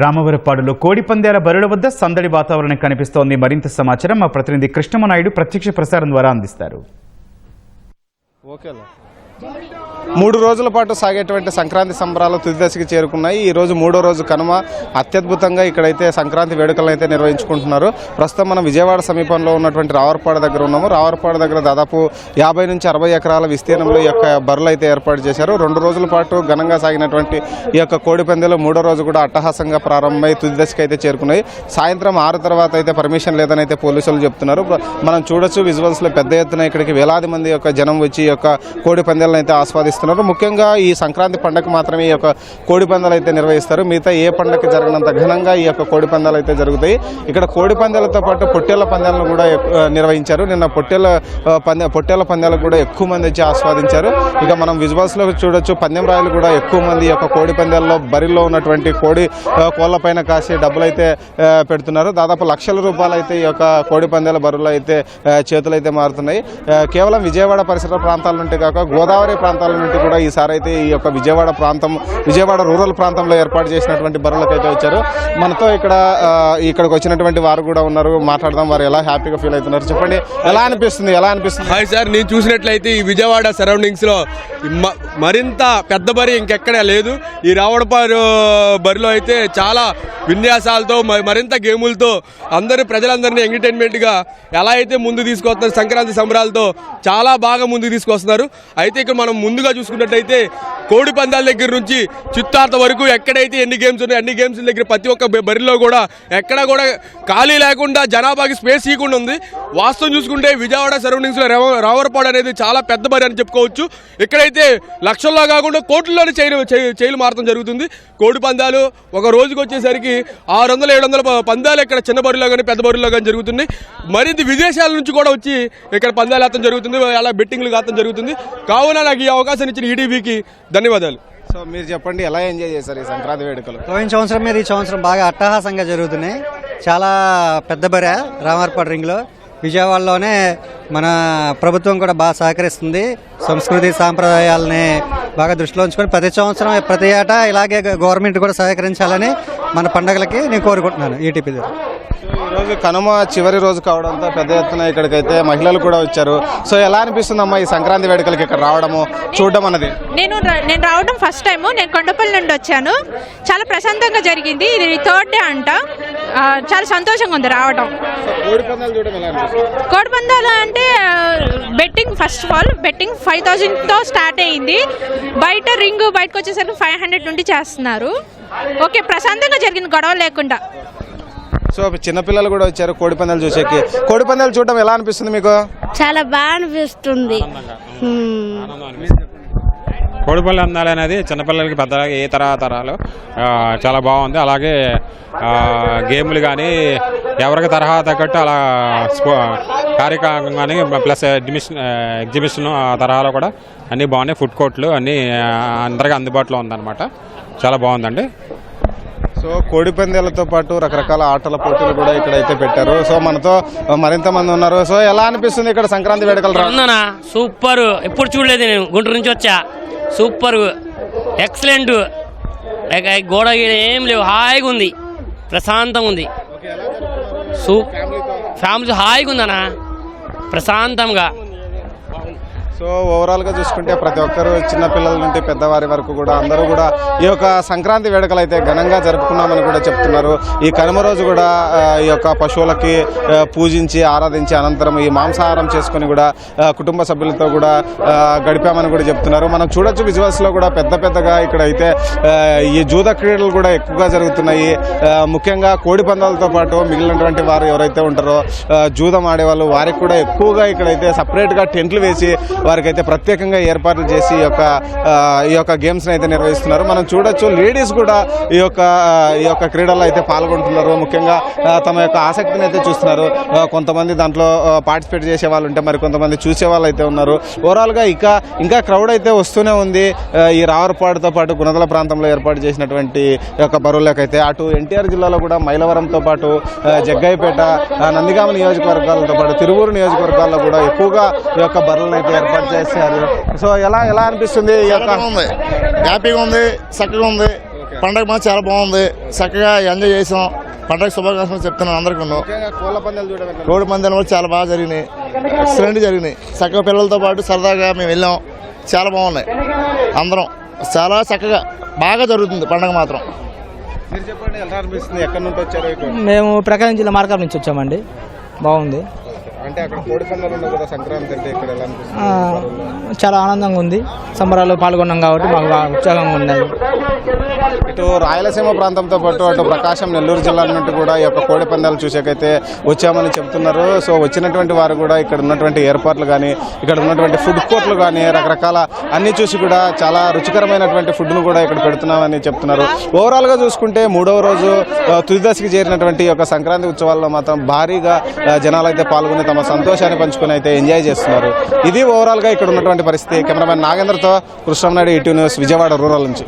రామవరపాడులో కోడి పందేల బరుల వద్ద సందడి వాతావరణం కనిపిస్తోంది. మరింత సమాచారం మా ప్రతినిధి కృష్ణమనాయుడు ప్రత్యక్ష ప్రసారం ద్వారా అందిస్తారు. 3 రోజుల పాటు సాగేటువంటి సంక్రాంతి సంబరాలు తుది దశకి చేరుకున్నాయి. ఈ రోజు 3వ రోజు కనుమ. అత్యద్భుతంగా ఇక్కడైతే సంక్రాంతి వేడుకలను అయితే నిర్వహించుకుంటున్నారు. ప్రస్తుతం మనం విజయవాడ సమీపంలో ఉన్నటువంటి రావర్పాడు దగ్గర ఉన్నాము. రావర్పాడు దగ్గర దాదాపు 50 నుంచి 60 ఎకరాల విస్తీర్ణంలో ఈ యొక్క బరులు అయితే ఏర్పాటు చేశారు. 2 రోజుల పాటు ఘనంగా సాగినటువంటి ఈ యొక్క కోడి పందాలు 3వ రోజు కూడా అట్టహాసంగా ప్రారంభమై తుది దశకి అయితే చేరుకున్నాయి. సాయంత్రం 6 తర్వాత అయితే పర్మిషన్ లేదని అయితే పోలీసులు చెప్తున్నారు. మనం చూడొచ్చు విజువల్స్లో పెద్ద ఎత్తున ఇక్కడికి వేలాది మంది యొక్క జనం వచ్చి ఈ యొక్క కోడి పందాలను అయితే ఆస్వాదిస్తున్నారు. ముఖ్యంగా ఈ సంక్రాంతి పండుగ మాత్రమే ఈ యొక్క కోడి పందాలు అయితే నిర్వహిస్తారు. మిగతా ఏ పండుగ జరగనంత ఘనంగా ఈ యొక్క కోడి పందాలు అయితే జరుగుతాయి. ఇక్కడ కోడి పందాలతో పాటు పొట్టేళ్ల పందాలను కూడా నిర్వహించారు. నిన్న పొట్టేళ్ల పందాలకు కూడా ఎక్కువ మంది వచ్చి ఆస్వాదించారు. ఇక మనం విజువల్స్ లో చూడొచ్చు పందెం రాయలు కూడా ఎక్కువ మంది యొక్క కోడి పందాల్లో బరిలో ఉన్నటువంటి కోళ్ల పైన కాసి డబ్బులు అయితే పెడుతున్నారు. దాదాపు లక్షల రూపాయలు అయితే ఈ యొక్క కోడి పందాల బరువులు అయితే చేతులు అయితే మారుతున్నాయి. కేవలం విజయవాడ పరిసర ప్రాంతాల నుండి కాక గోదావరి ప్రాంతాల నుండి కూడా ఈసారి అయితే ఈ యొక్క విజయవాడ రూరల్ ప్రాంతంలో ఏర్పాటు చేసినటువంటి బరువులకు అయితే వచ్చారు. మనతో ఇక్కడికి వచ్చినటువంటి వారు కూడా ఉన్నారు. మాట్లాడదాం, వారు ఎలా హ్యాపీగా ఫీల్ అవుతున్నారు. చెప్పండి, ఎలా అనిపిస్తుంది? హాయ్ సార్, నేను చూసినట్లయితే ఈ విజయవాడ సరౌండింగ్స్ లో మరింత పెద్ద బరి ఇంకెక్కడా లేదు. ఈ రావడపారు బరిలో అయితే చాలా విన్యాసాలతో మరింత గేములతో ప్రజలందరినీ ఎంటర్టైన్మెంట్ గా ఎలా అయితే ముందు తీసుకొస్తున్నారు, సంక్రాంతి సంబరాలతో చాలా బాగా ముందుకు తీసుకొస్తున్నారు. అయితే ఇక్కడ మనం ముందుగా చూసుకున్నట్టయితే కోడి పందాల దగ్గర నుంచి చిత్తార్థ వరకు ఎక్కడైతే ఎన్ని గేమ్స్ ఉన్నాయో అన్ని గేమ్స్ దగ్గర ప్రతి ఒక్క బరిలో కూడా ఎక్కడ కూడా ఖాళీ లేకుండా జనాభాకి స్పేస్ ఇవ్వకుండా ఉంది. వాస్తవం చూసుకుంటే విజయవాడ సరౌండింగ్స్ లో రావరపాడు అనేది చాలా పెద్ద బరి అని చెప్పుకోవచ్చు. ఇక్కడైతే లక్షల్లో కాకుండా కోట్లలోనే చైలు మారడం జరుగుతుంది. కోడి పందాలు ఒక రోజుకి వచ్చేసరికి 600-700 పందాలు ఇక్కడ చిన్న బరిలో కానీ పెద్ద బరిలో కానీ జరుగుతుంది. మరింత విదేశాల నుంచి కూడా వచ్చి ఇక్కడ పందాలు ఆడటం జరుగుతుంది, అలా బెట్టింగ్లు ఆడటం జరుగుతుంది. కావున నాకు ఈ అవకాశం ఇచ్చిన ఈటీవీకి ధన్యవాదాలు. సో మీరు చెప్పండి, ఎలా ఎంజాయ్ చేశారు ఈ సంక్రాంతి వేడుకలు? పోయిన సంవత్సరం మీద ఈ సంవత్సరం బాగా అట్టహాసంగా జరుగుతున్నాయి. చాలా పెద్ద బరే రామవరపాడు రింగ్లో. విజయవాడలోనే మన ప్రభుత్వం కూడా బాగా సహకరిస్తుంది. సంస్కృతి సాంప్రదాయాలని బాగా దృష్టిలో ఉంచుకొని ప్రతి ఏటా ఇలాగే గవర్నమెంట్ కూడా సహకరించాలని మన పండుగలకి నేను కోరుకుంటున్నాను ఈటీపీ ద్వారా. ఈరోజు కనుమ చివరి రోజు కావడంతో పెద్ద ఎత్తున ఇక్కడికైతే మహిళలు కూడా వచ్చారు. సో ఎలా అనిపిస్తుందమ్మా ఈ సంక్రాంతి వేడుకలకి ఇక్కడ రావడము, చూడడం అన్నది? నేను రావడం ఫస్ట్ టైము. నేను కొండపల్లి నుండి వచ్చాను. చాలా ప్రశాంతంగా జరిగింది. ఇది 3rd డే అంట. చాలా సంతోషంగా ఉంది రావడం. కోడి పందాలు అంటే betting, first of all betting 5000తో స్టార్ట్ అయ్యింది. బయటకు వచ్చేసరికి 500 నుండి చేస్తున్నారు. ఓకే, ప్రశాంతంగా జరిగింది, గొడవ లేకుండా. సో చిన్నపిల్లలు కూడా వచ్చారు కోడి పందాలు చూసేకి. కోడి పందాలు చూడడం ఎలా అనిపిస్తుంది మీకు? చాలా బాగా అనిపిస్తుంది. కోడిపల్లి అందాలు అనేది చిన్నపిల్లలకి పెద్దలకి ఏ తరాలు చాలా బాగుంది. అలాగే గేములు కానీ ఎవరికి తరహా తగ్గట్టు అలా కార్యక్రమం కానీ ప్లస్ ఎగ్జిబిషన్ తరహాలో కూడా అన్నీ బాగున్నాయి. ఫుడ్ కోర్ట్లు అన్నీ అందరికీ అందుబాటులో ఉందన్నమాట. చాలా బాగుందండి. సో కోడి పందాలతో పాటు రకరకాల ఆటల పోటీలు కూడా ఇక్కడైతే పెట్టారు. సో మనతో మరింత మంది ఉన్నారు. సో ఎలా అనిపిస్తుంది ఇక్కడ సంక్రాంతి వేడుకలు? సూపర్, ఎప్పుడు చూడలేదు నేను, గుంటూరు నుంచి వచ్చా. Super, excellent. గోడ ఏం లేవు, హాయిగా ఉంది, ప్రశాంతంగా ఉంది. ఫ్యామిలీ హాయిగా ఉందన్నా, ప్రశాంతంగా. సో ఓవరాల్గా చూసుకుంటే ప్రతి ఒక్కరు చిన్నపిల్లల నుండి పెద్దవారి వరకు కూడా అందరూ కూడా ఈ యొక్క సంక్రాంతి వేడుకలు అయితే ఘనంగా జరుపుకున్నామని కూడా చెప్తున్నారు. ఈ కనుమ రోజు కూడా ఈ యొక్క పశువులకి పూజించి ఆరాధించి అనంతరం ఈ మాంసాహారం చేసుకుని కూడా కుటుంబ సభ్యులతో కూడా గడిపామని కూడా చెప్తున్నారు. మనం చూడొచ్చు విజువల్స్లో కూడా పెద్దగా ఇక్కడ అయితే ఈ జూద క్రీడలు కూడా ఎక్కువగా జరుగుతున్నాయి. ముఖ్యంగా కోడి పందాలతో పాటు మిగిలినటువంటి వారు ఎవరైతే ఉంటారో జూదం ఆడేవాళ్ళు వారికి కూడా ఎక్కువగా ఇక్కడైతే సపరేట్గా టెంట్లు వేసి వారికైతే ప్రత్యేకంగా ఏర్పాట్లు చేసి ఈ యొక్క గేమ్స్ని అయితే నిర్వహిస్తున్నారు. మనం చూడొచ్చు లేడీస్ కూడా ఈ యొక్క క్రీడల్లో అయితే పాల్గొంటున్నారు. ముఖ్యంగా తమ యొక్క ఆసక్తిని అయితే చూస్తున్నారు. కొంతమంది దాంట్లో పార్టిసిపేట్ చేసే వాళ్ళు ఉంటే మరి కొంతమంది చూసే వాళ్ళు అయితే ఉన్నారు. ఓవరాల్గా ఇంకా క్రౌడ్ అయితే వస్తూనే ఉంది. ఈ రావరపాడుతో పాటు గుణదల ప్రాంతంలో ఏర్పాటు చేసినటువంటి యొక్క బరువులకైతే అటు ఎన్టీఆర్ జిల్లాలో కూడా మైలవరంతో పాటు జగ్గయ్యపేట, నందిగామ నియోజకవర్గాలతో పాటు తిరువూరు నియోజకవర్గాల్లో కూడా ఎక్కువగా ఈ యొక్క బరువులను అయితే ఏర్పాటు చేశారు. సో ఎలా అనిపిస్తుంది? హ్యాపీగా ఉంది, చక్కగా ఉంది. పండగ మాత్రం చాలా బాగుంది. చక్కగా ఎంజాయ్ చేసాం. పండగ శుభాకాంక్షలు చెప్తున్నాను అందరికీ. ముఖ్యంగా కోళ్ళ పందాలు చూడడం కోడి పందాలు కూడా చాలా బాగా జరిగినాయి. ఎక్సలెంట్ జరిగినాయి. చక్కగా పిల్లలతో పాటు సరదాగా మేము వెళ్ళాం. చాలా బాగున్నాయి. అందరం చాలా చక్కగా బాగా జరుగుతుంది పండగ మాత్రం. మీరు చెప్పండి, ఎలా అనిపిస్తుంది? ఎక్కడి నుండి వచ్చారు ఇటు? మేము ప్రకాశం జిల్లా మార్కాల నుంచి వచ్చామండి. బాగుంది. అంటే అక్కడ కోడి పందాలు ఉండవు కదా సంక్రాంతి అంటే, ఇక్కడ ఎలా అనిపిస్తుంది? చాలా ఆనందంగా ఉంది. సంబరాలు పాల్గొన్నాం కాబట్టి మాకు బాగా ఉత్సాహంగా ఉన్నది. ఇటు రాయలసీమ ప్రాంతంతో పాటు అటు ప్రకాశం, నెల్లూరు జిల్లా నుండి కూడా ఈ యొక్క కోడి పందాలు చూసేకైతే వచ్చామని చెప్తున్నారు. సో వచ్చినటువంటి వారు కూడా ఇక్కడ ఉన్నటువంటి ఏర్పాట్లు కానీ, ఇక్కడ ఉన్నటువంటి ఫుడ్ కోర్ట్లు కానీ, రకరకాల అన్ని చూసి కూడా చాలా రుచికరమైనటువంటి ఫుడ్ను కూడా ఇక్కడ పెడుతున్నామని చెప్తున్నారు. ఓవరాల్గా చూసుకుంటే 3వ రోజు తుది దశకి చేరినటువంటి ఈ యొక్క సంక్రాంతి ఉత్సవాల్లో మాత్రం భారీగా జనాలు అయితే పాల్గొని తమ సంతోషాన్ని పంచుకొని అయితే ఎంజాయ్ చేస్తున్నారు. ఇది ఓవరాల్గా ఇక్కడ ఉన్నటువంటి పరిస్థితి. కెమెరామెన్ నాగేంద్రతో Krishnam Naidu, ETV news, Vijayawada rural నుంచి.